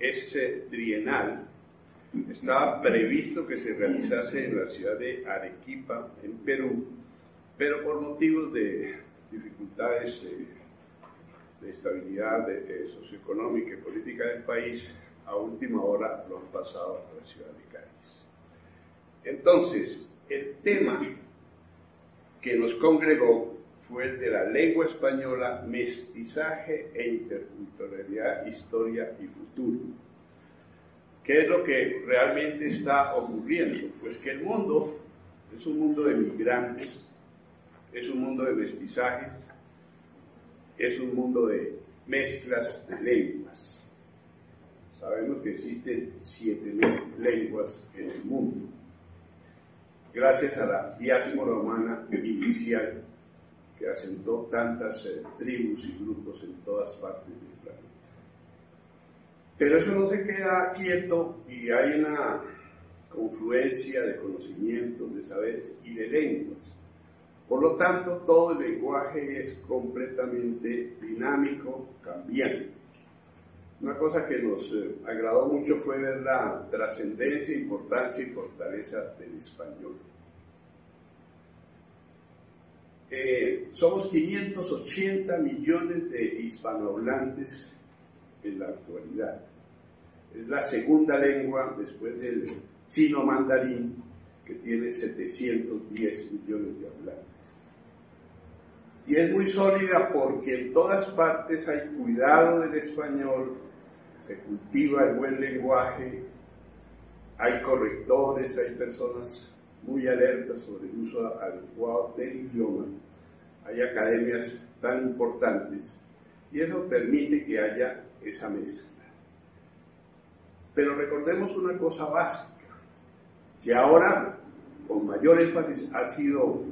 es trienal. Estaba previsto que se realizase en la ciudad de Arequipa, en Perú, pero por motivos de dificultades de estabilidad socioeconómica y política del país, a última hora lo han pasado a la ciudad de Cádiz. Entonces, el tema que nos congregó fue el de la lengua española, mestizaje e interculturalidad, historia y futuro. ¿Qué es lo que realmente está ocurriendo? Pues que el mundo es un mundo de migrantes, es un mundo de mestizajes, es un mundo de mezclas de lenguas. Sabemos que existen 7.000 lenguas en el mundo, gracias a la diáspora humana inicial que asentó tantas tribus y grupos en todas partes del planeta. Pero eso no se queda quieto y hay una confluencia de conocimientos, de saberes y de lenguas. Por lo tanto, todo el lenguaje es completamente dinámico, cambiante. Una cosa que nos agradó mucho fue ver la trascendencia, importancia y fortaleza del español. Somos 580 millones de hispanohablantes en la actualidad. Es la segunda lengua después del chino mandarín, que tiene 710 millones de hablantes. Y es muy sólida porque en todas partes hay cuidado del español, se cultiva el buen lenguaje, hay correctores, hay personas muy alertas sobre el uso adecuado del idioma, hay academias tan importantes y eso permite que haya esa mezcla. Pero recordemos una cosa básica, que ahora con mayor énfasis ha sido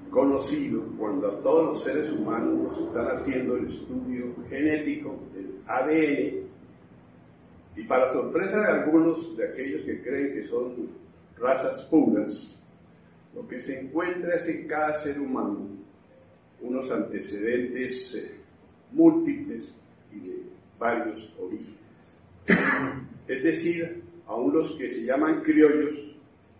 conocido cuando a todos los seres humanos nos están haciendo el estudio genético del ADN, y para sorpresa de algunos de aquellos que creen que son razas puras, lo que se encuentra es en cada ser humano unos antecedentes múltiples y de varios orígenes. Es decir, aún los que se llaman criollos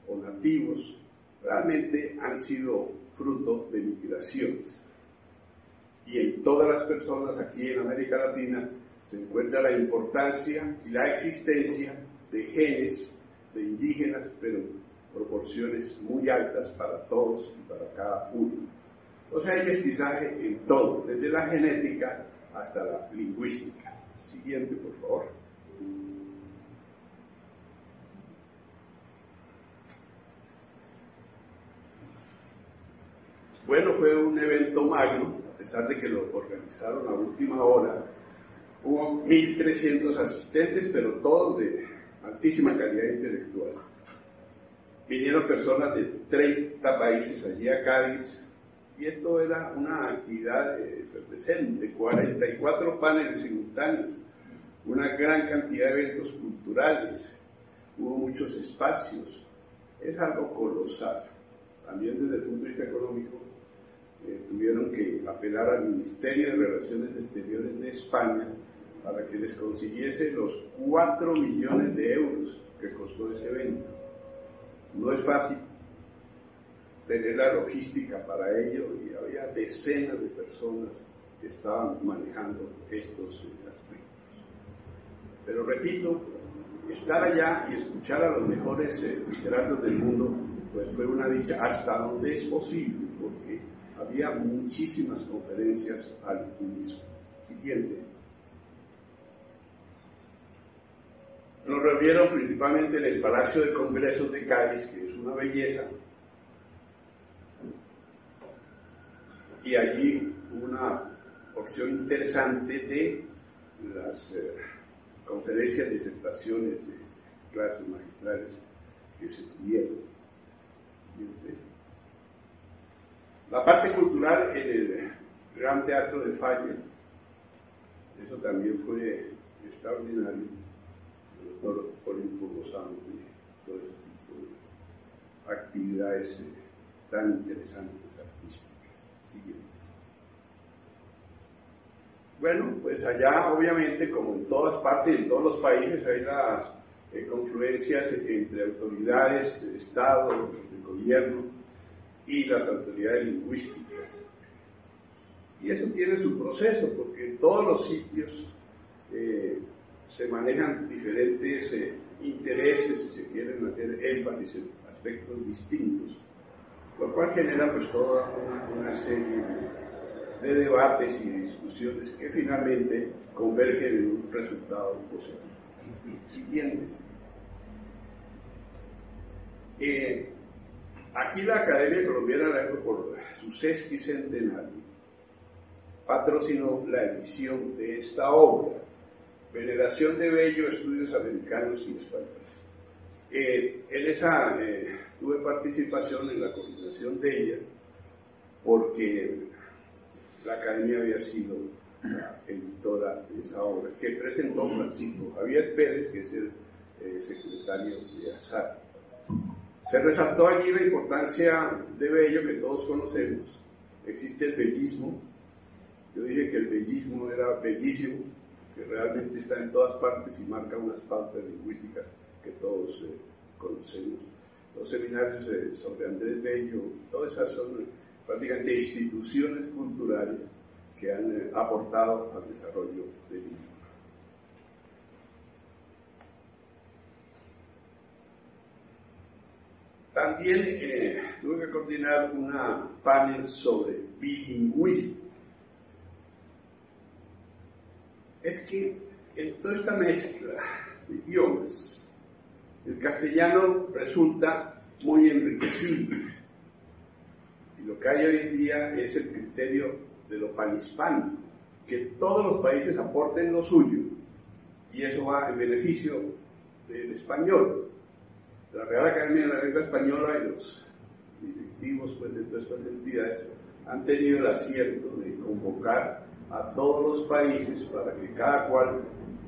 o nativos realmente han sido fruto de migraciones. Y en todas las personas aquí en América Latina se encuentra la importancia y la existencia de genes de indígenas, pero proporciones muy altas para todos y para cada uno. O sea, hay mestizaje en todo, desde la genética hasta la lingüística. Siguiente, por favor. Bueno, fue un evento magno, a pesar de que lo organizaron a última hora. Hubo 1.300 asistentes, pero todos de altísima calidad intelectual. Vinieron personas de 30 países allí a Cádiz, y esto era una actividad efervescente, 44 paneles simultáneos, una gran cantidad de eventos culturales, hubo muchos espacios, es algo colosal. También desde el punto de vista económico, tuvieron que apelar al Ministerio de Relaciones Exteriores de España para que les consiguiese los 4 millones de euros que costó ese evento. No es fácil tener la logística para ello y había decenas de personas que estaban manejando estos aspectos. Pero repito, estar allá y escuchar a los mejores literatos del mundo, pues fue una dicha hasta donde es posible, porque había muchísimas conferencias al unísono. Siguiente. Nos reunieron principalmente en el Palacio de Congresos de Cádiz, que es una belleza, y allí una porción interesante de las conferencias, disertaciones, clases magistrales que se tuvieron. La parte cultural en el Gran Teatro de Falla, eso también fue extraordinario. El doctor Olimpo Lozano de todo ese tipo de actividades tan interesantes artísticas. Siguiente. Bueno, pues allá obviamente, como en todas partes, en todos los países, hay las confluencias entre autoridades del Estado, del gobierno y las autoridades lingüísticas. Y eso tiene su proceso, porque en todos los sitios se manejan diferentes intereses, si se quieren hacer énfasis en aspectos distintos, lo cual genera pues toda una serie de debates y de discusiones que finalmente convergen en un resultado positivo. Siguiente. Aquí la Academia Colombiana, por su sesquicentenario, patrocinó la edición de esta obra, Veneración de Bello, Estudios Americanos y Españoles. Tuve participación en la coordinación de ella, porque la Academia había sido la editora de esa obra, que presentó Francisco Javier Pérez, que es el secretario de ASAR. Se resaltó allí la importancia de Bello, que todos conocemos. Existe el bellismo. Yo dije que el bellismo era bellísimo, que realmente está en todas partes y marca unas pautas lingüísticas que todos conocemos. Los seminarios sobre Andrés Bello, todas esas son prácticamente instituciones culturales que han aportado al desarrollo del idioma. También tuve que coordinar una panel sobre bilingüismo. Es que en toda esta mezcla de idiomas, el castellano resulta muy enriquecible. Y lo que hay hoy en día es el criterio de lo panhispánico, que todos los países aporten lo suyo, y eso va en beneficio del español. La Real Academia de la Lengua Española y los directivos pues, de todas estas entidades han tenido el acierto de convocar a todos los países para que cada cual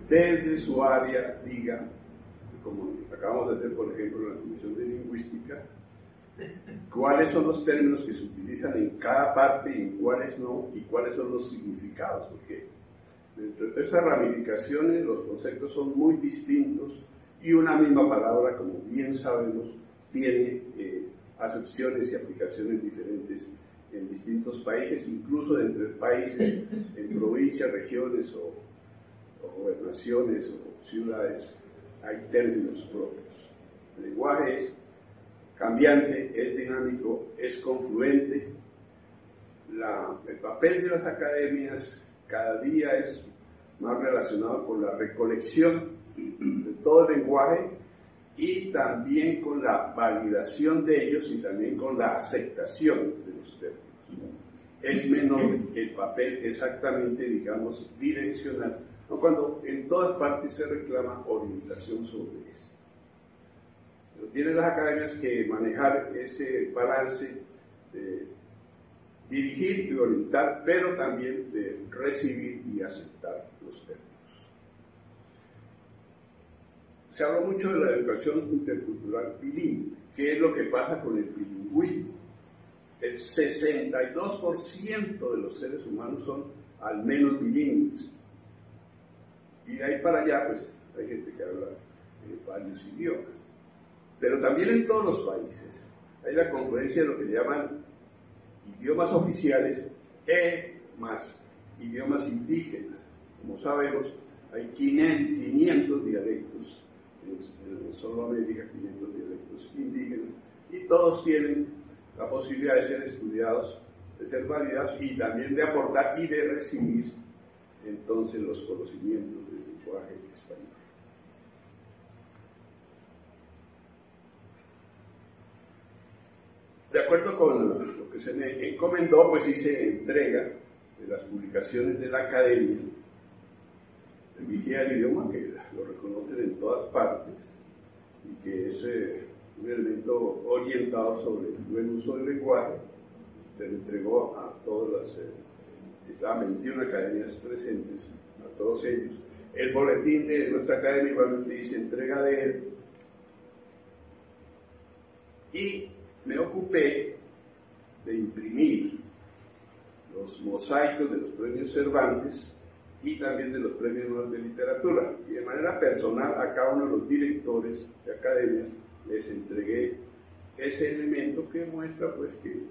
desde su área diga, como acabamos de hacer por ejemplo en la Comisión de Lingüística, cuáles son los términos que se utilizan en cada parte y en cuáles no, y cuáles son los significados, porque dentro de estas ramificaciones los conceptos son muy distintos y una misma palabra, como bien sabemos, tiene acepciones y aplicaciones diferentes en distintos países, incluso dentro de países, en provincias, regiones o gobernaciones o ciudades, hay términos propios. El lenguaje es cambiante, es dinámico, es confluente. El papel de las academias cada día es más relacionado con la recolección de todo el lenguaje y también con la validación de ellos y también con la aceptación de los términos. Es menor el papel exactamente, digamos, direccional, ¿no? Cuando en todas partes se reclama orientación sobre esto. Pero tienen las academias que manejar ese balance de dirigir y orientar, pero también de recibir y aceptar los términos. Se habla mucho de la educación intercultural bilingüe. ¿Qué es lo que pasa con el bilingüismo? El 62% de los seres humanos son al menos bilingües. Y de ahí para allá, pues, hay gente que habla varios idiomas. Pero también en todos los países hay la confluencia de lo que se llaman idiomas oficiales más idiomas indígenas. Como sabemos, hay 500 dialectos en solo América, 500 dialectos indígenas, y todos tienen la posibilidad de ser estudiados, de ser validados y también de aportar y de recibir entonces los conocimientos del lenguaje español. De acuerdo con lo que se me encomendó, pues hice entrega de las publicaciones de la Academia de Vigía del Idioma, que lo reconocen en todas partes y que es un elemento orientado sobre el buen uso del lenguaje. Se le entregó a todas estaban 21 academias presentes, a todos ellos. El boletín de nuestra academia igualmente dice entrega de él. Y me ocupé de imprimir los mosaicos de los premios Cervantes y también de los premios Nobel de Literatura. Y de manera personal a cada uno de los directores de academias les entregué ese elemento que muestra pues que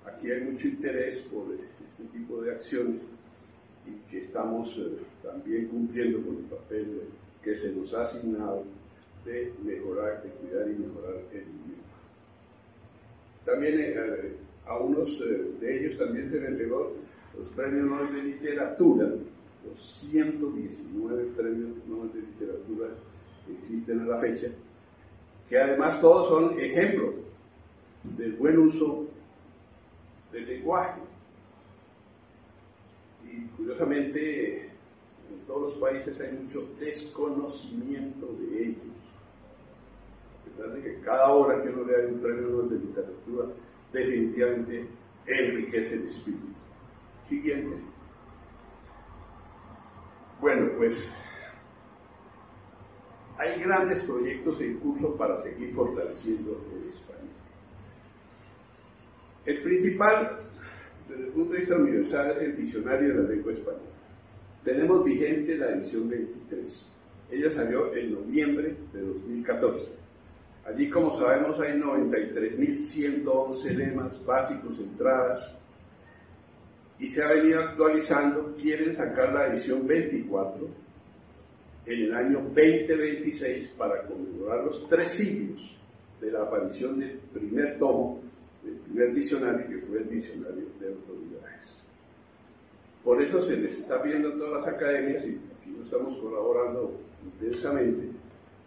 aquí hay mucho interés por este tipo de acciones y que estamos también cumpliendo con el papel que se nos ha asignado de mejorar, de cuidar y mejorar el idioma. También a unos de ellos también se les entregó los premios Nobel de Literatura, los 119 premios Nobel de Literatura que existen a la fecha, que además todos son ejemplos del buen uso del lenguaje. Y curiosamente, en todos los países hay mucho desconocimiento de ellos. A pesar de que cada hora que uno lea un premio Nobel de Literatura, definitivamente enriquece el espíritu. Siguiente. Bueno, pues hay grandes proyectos en curso para seguir fortaleciendo el español. El principal, desde el punto de vista universal, es el Diccionario de la Lengua Española. Tenemos vigente la edición 23. Ella salió en noviembre de 2014. Allí, como sabemos, hay 93.111 lemas básicos, entradas, y se ha venido actualizando. Quieren sacar la edición 24 en el año 2026 para conmemorar los 3 siglos de la aparición del primer tomo, del primer diccionario, que fue el Diccionario de Autoridades. Por eso se les está pidiendo a todas las academias, y aquí lo estamos colaborando intensamente,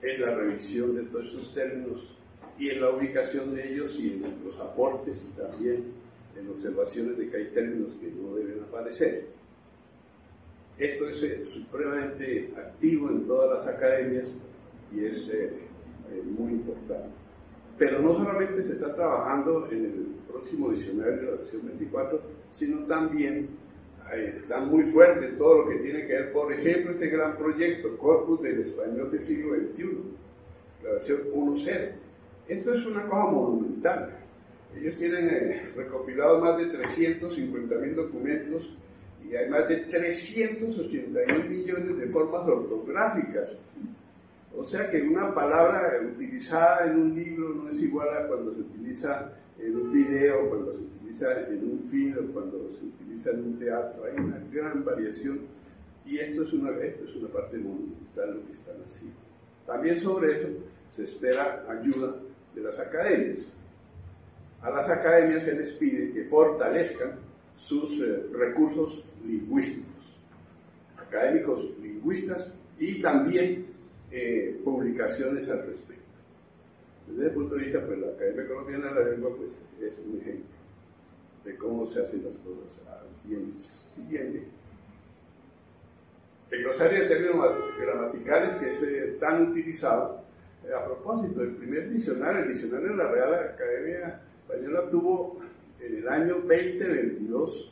en la revisión de todos estos términos y en la ubicación de ellos y en los aportes y también en observaciones de que hay términos que no deben aparecer. Esto es supremamente activo en todas las academias y es muy importante. Pero no solamente se está trabajando en el próximo diccionario de la versión 24, sino también está muy fuerte todo lo que tiene que ver, por ejemplo, este gran proyecto, Corpus del Español del siglo XXI, la versión 1.0. Esto es una cosa monumental. Ellos tienen recopilados más de 350.000 documentos y hay más de 381 millones de formas ortográficas. O sea que una palabra utilizada en un libro no es igual a cuando se utiliza en un video, cuando se utiliza en un film o cuando se utiliza en un teatro. Hay una gran variación y esto es una parte monumental lo que están haciendo. También sobre eso se espera ayuda de las academias. A las academias se les pide que fortalezcan sus recursos lingüísticos, académicos lingüistas y también publicaciones al respecto. Desde el punto de vista, pues la Academia Colombiana de la Lengua pues, es un ejemplo de cómo se hacen las cosas bien hechas. Siguiente. El glosario de términos gramaticales que es tan utilizado. A propósito, el primer diccionario, el diccionario de la Real Academia Española, tuvo en el año 2022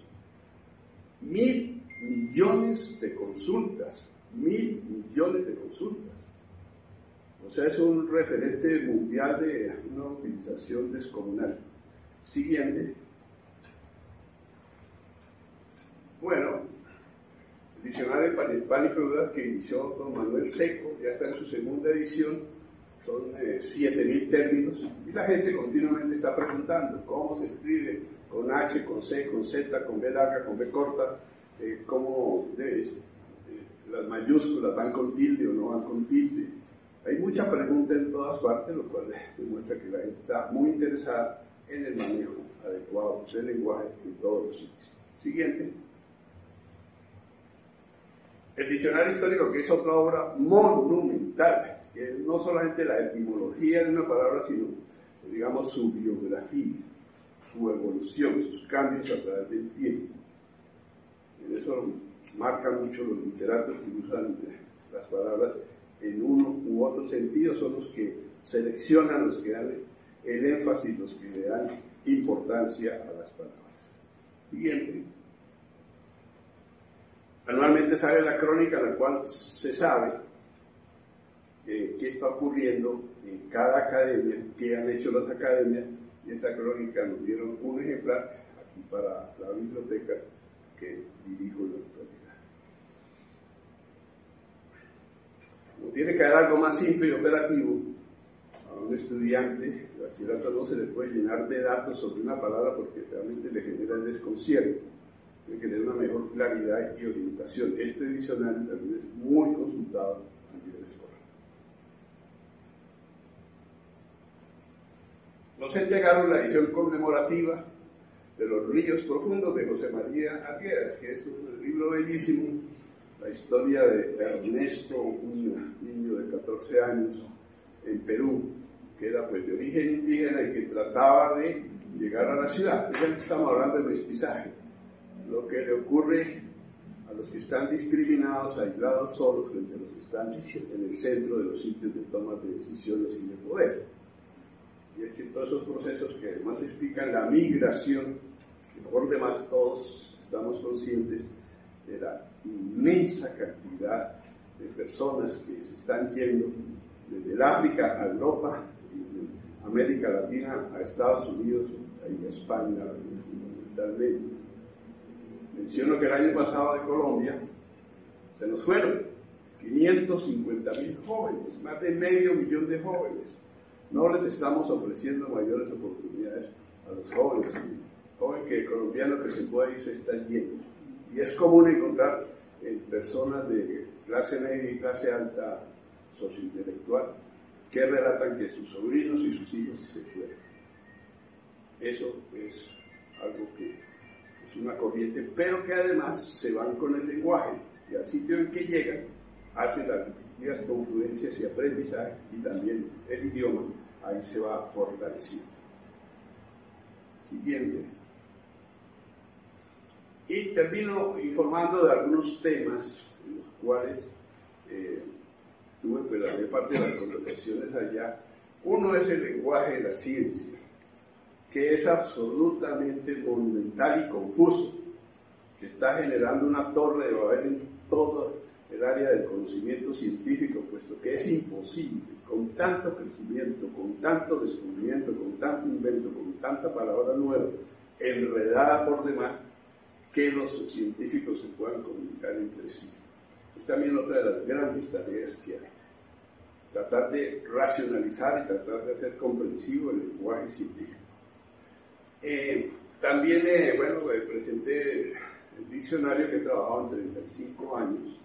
1.000 millones de consultas. 1.000 millones de consultas. O sea, es un referente mundial de una utilización descomunal. Siguiente. Bueno, el diccionario panhispánico que inició don Manuel Seco, ya está en su segunda edición, son 7.000 términos, y la gente continuamente está preguntando cómo se escribe con H, con C, con Z, con B larga, con B corta, cómo las mayúsculas van con tilde o no van con tilde. Hay mucha pregunta en todas partes, lo cual demuestra que la gente está muy interesada en el manejo adecuado del lenguaje en todos los sitios. Siguiente. El diccionario histórico, que es otra obra monumental, que no solamente la etimología de una palabra, sino, digamos, su biografía, su evolución, sus cambios a través del tiempo. En eso marcan mucho los literatos que usan las palabras en uno u otro sentido, son los que seleccionan, los que dan el énfasis, los que le dan importancia a las palabras. Siguiente. Anualmente sale la crónica en la cual se sabe qué está ocurriendo en cada academia, qué han hecho las academias, y esta crónica nos dieron un ejemplar aquí para la biblioteca que dirijo en la actualidad. tiene que haber algo más simple y operativo, a un estudiante de bachillerato no se le puede llenar de datos sobre una palabra porque realmente le genera el desconcierto. Tiene que tener una mejor claridad y orientación. Este diccionario también es muy consultado a nivel escolar. Nos entregaron la edición conmemorativa de Los ríos profundos de José María Arguedas, que es un libro bellísimo, la historia de Ernesto, un niño de 14 años en Perú, que era pues de origen indígena y que trataba de llegar a la ciudad. Ya estamos hablando de mestizaje, lo que le ocurre a los que están discriminados, aislados, solos, frente a los que están en el centro de los sitios de toma de decisiones y de poder. Y es que todos esos procesos que además explican la migración, que por demás todos estamos conscientes de la inmensa cantidad de personas que se están yendo desde el África a Europa y de América Latina a Estados Unidos y a España fundamentalmente. Menciono que el año pasado de Colombia se nos fueron 550.000 jóvenes, más de 500.000 de jóvenes. No les estamos ofreciendo mayores oportunidades a los jóvenes. El joven colombiano que se puede ir se está yendo. Y es común encontrar en personas de clase media y clase alta sociointelectual que relatan que sus sobrinos y sus hijos se fueron. Eso es algo que es una corriente, pero que además se van con el lenguaje y al sitio en que llegan hacen las respectivas confluencias y aprendizajes y también el idioma ahí se va fortaleciendo. Siguiente. Y termino informando de algunos temas en los cuales tuve pues, la mayor parte de las conversaciones allá. Uno es el lenguaje de la ciencia, que es absolutamente monumental y confuso, que está generando una torre de Babel en todo el área del conocimiento científico, puesto que es imposible, con tanto crecimiento, con tanto descubrimiento, con tanto invento, con tanta palabra nueva, enredada por demás, que los científicos se puedan comunicar entre sí. Es también otra de las grandes tareas que hay. Tratar de racionalizar y tratar de hacer comprensivo el lenguaje científico. También, presenté el diccionario que he trabajado en 35 años,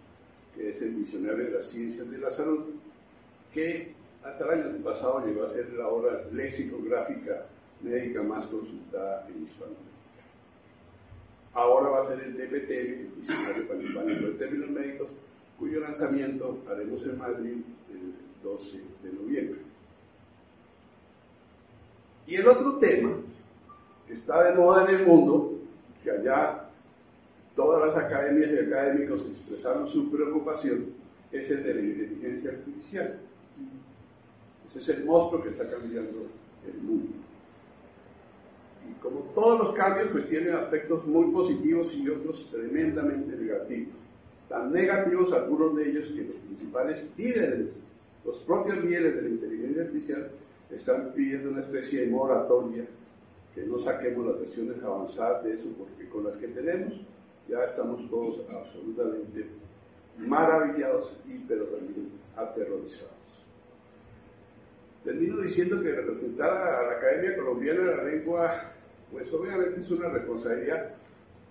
que es el Diccionario de las Ciencias de la Salud, que hasta el año pasado llegó a ser la obra lexicográfica médica más consultada en Hispanoamérica. Ahora va a ser el DPTM, el Diccionario para el Manejo de Términos Médicos, cuyo lanzamiento haremos en Madrid el 12 de noviembre. Y el otro tema que está de moda en el mundo, que allá todas las academias y académicos expresaron su preocupación, es el de la inteligencia artificial. Ese es el monstruo que está cambiando el mundo. Y como todos los cambios, pues tienen aspectos muy positivos y otros tremendamente negativos. Tan negativos algunos de ellos que los principales líderes, los propios líderes de la inteligencia artificial, están pidiendo una especie de moratoria, que no saquemos las versiones avanzadas de eso, porque con las que tenemos ya estamos todos absolutamente maravillados pero también aterrorizados. Termino diciendo que representar a la Academia Colombiana de la Lengua, pues obviamente es una responsabilidad,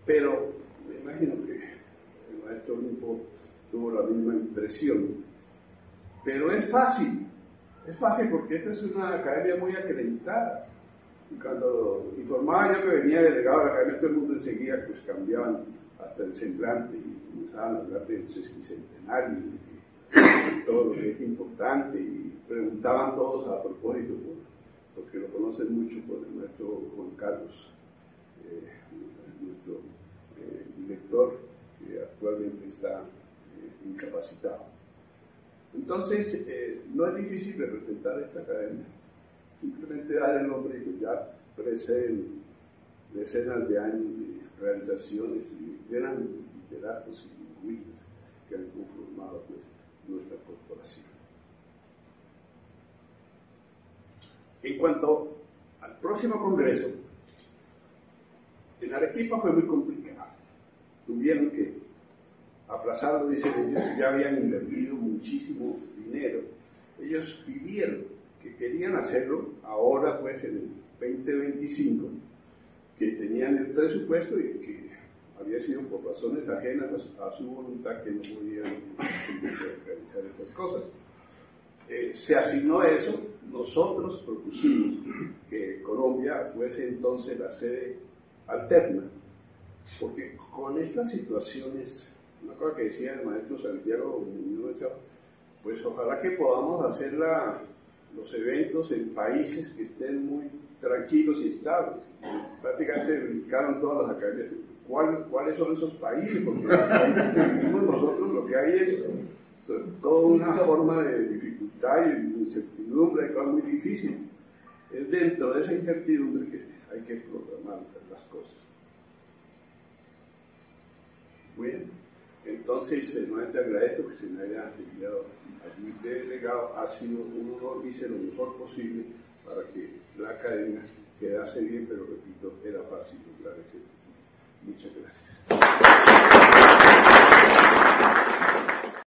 pero me imagino que el maestro Olimpo tuvo la misma impresión. Pero es fácil porque esta es una academia muy acreditada. Y cuando informaba yo que venía delegado de la academia, todo el mundo enseguida pues cambiaban hasta el semblante y comenzaban a hablar del sesquicentenario, de todo lo que es importante, y preguntaban todos a propósito, porque lo conocen mucho por el maestro Juan Carlos, nuestro director, que actualmente está incapacitado. Entonces, no es difícil representar esta academia, simplemente dar el nombre y pues ya preceden decenas de años de realizaciones y grandes literatos y lingüistas que han conformado pues, nuestra corporación. En cuanto al próximo congreso, en Arequipa fue muy complicado. Tuvieron que aplazarlo, dicen ellos, ya habían invertido muchísimo dinero. Ellos pidieron que querían hacerlo ahora, pues en el 2025, que tenían el presupuesto y que había sido por razones ajenas a su voluntad que no podían realizar estas cosas. Se asignó eso, nosotros propusimos que Colombia fuese entonces la sede alterna, porque con estas situaciones, una cosa que decía el maestro Santiago Muñoz, pues ojalá que podamos hacer los eventos en países que estén muy tranquilos y estables. Prácticamente brincaron todas las academias. ¿Cuáles son esos países? Porque los países que vivimos nosotros lo que hay es toda una forma de dificultad y de incertidumbre, de cosas muy difíciles. Es dentro de esa incertidumbre que hay que programar las cosas. Bueno, entonces nuevamente agradezco que se me haya enviado allí delegado. Ha sido un honor, hice lo mejor posible para que la academia quedase bien, pero repito, era fácil lograr ese. Muchas gracias.